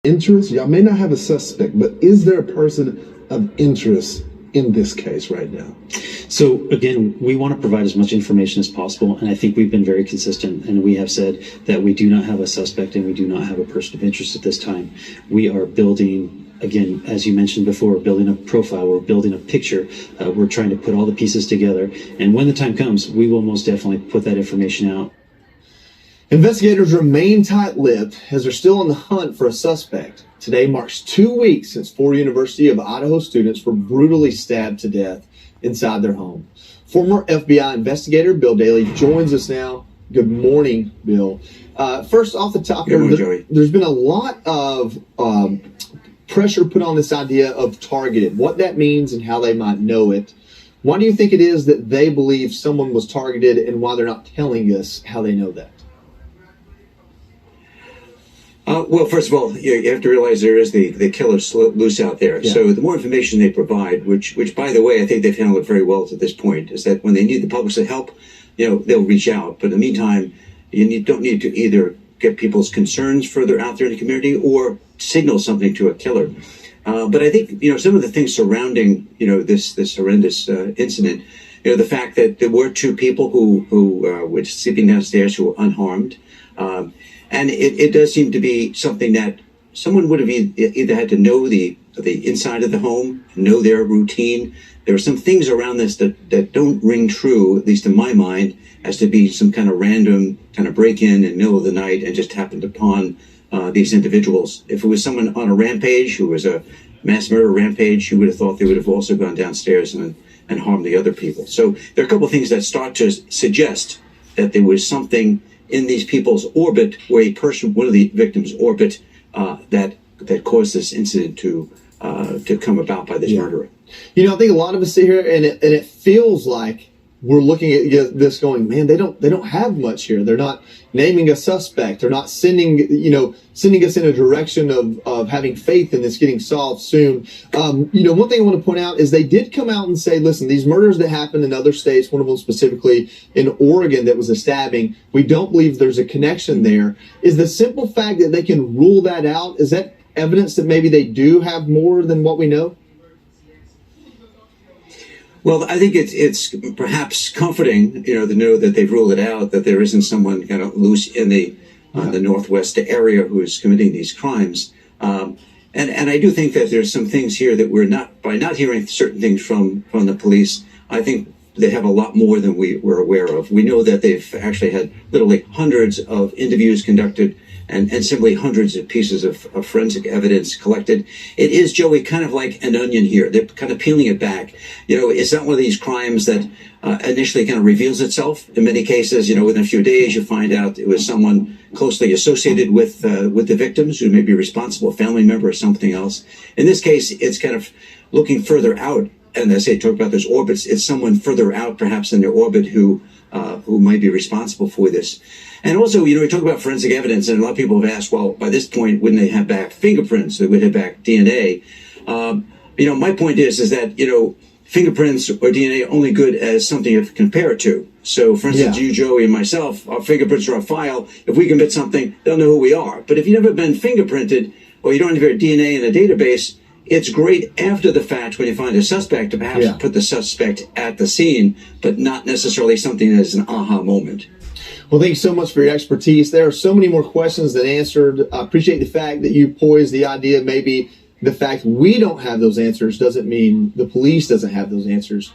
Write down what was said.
interest? Y'all may not have a suspect, but is there a person of interest in this case right now? So again, we want to provide as much information as possible, and I think we've been very consistent, and we have said that we do not have a suspect and we do not have a person of interest at this time. We are building, again, as you mentioned before, building a profile, we're building a picture, we're trying to put all the pieces together, and when the time comes, we will most definitely put that information out. Investigators remain tight-lipped as they're still on the hunt for a suspect. Today marks 2 weeks since 4 University of Idaho students were brutally stabbed to death inside their home. Former FBI investigator Bill Daly joins us now. Good morning, Bill. First off the top, there's been a lot of pressure put on this idea of targeted, what that means and how they might know it. Why do you think it is that they believe someone was targeted, and why they're not telling us how they know that? Well, first of all, you have to realize there is the killer loose out there. Yeah. So the more information they provide, which by the way, I think they've handled it very well to this point, is that when they need the public's help, they'll reach out. But in the meantime, you don't need to either get people's concerns further out there in the community or signal something to a killer. But I think, some of the things surrounding, this horrendous incident, the fact that there were 2 people who were sleeping downstairs who were unharmed. And it does seem to be something that someone would have either had to know the inside of the home, know their routine. There are some things around this that don't ring true, at least in my mind, as to be some kind of random kind of break-in the middle of the night and just happened upon these individuals. If it was someone on a rampage who was a mass murder rampage, you would have thought they would have also gone downstairs and harmed the other people. So there are a couple of things that start to suggest that there was something in these people's orbit, or one of the victims' orbit, that caused this incident to come about by this murderer. I think a lot of us sit here and it feels like we're looking at this going, man, they don't have much here. They're not naming a suspect. They're not sending us in a direction of having faith in this getting solved soon. One thing I want to point out is they did come out and say, listen, these murders that happened in other states, one of them specifically in Oregon that was a stabbing, we don't believe there's a connection there. Is the simple fact that they can rule that out, is that evidence that maybe they do have more than what we know? Well, I think it's perhaps comforting, to know that they've ruled it out, that there isn't someone kind of loose in the Northwest area who is committing these crimes. And I do think that there's some things here that by not hearing certain things from the police, I think they have a lot more than we were aware of. We know that they've actually had literally hundreds of interviews conducted and simply hundreds of pieces of forensic evidence collected. It is, Joey, kind of like an onion here. They're kind of peeling it back. It's not one of these crimes that initially kind of reveals itself. In many cases, within a few days, you find out it was someone closely associated with the victims who may be responsible, a family member or something else. In this case, it's kind of looking further out. And as I talk about those orbits, it's someone further out, perhaps in their orbit, who might be responsible for this. And also, we talk about forensic evidence, and a lot of people have asked, well, by this point, wouldn't they have back fingerprints? They would have back DNA. My point is that, fingerprints or DNA are only good as something to compare it to. So, for instance, you, Joey, and myself, our fingerprints are on file. If we commit something, they'll know who we are. But if you've never been fingerprinted, or you don't have your DNA in a database, it's great after the fact when you find a suspect to perhaps put the suspect at the scene, but not necessarily something that is an aha moment. Well, thank you so much for your expertise. There are so many more questions than answered. I appreciate the fact that you poised the idea. Maybe the fact we don't have those answers doesn't mean the police doesn't have those answers.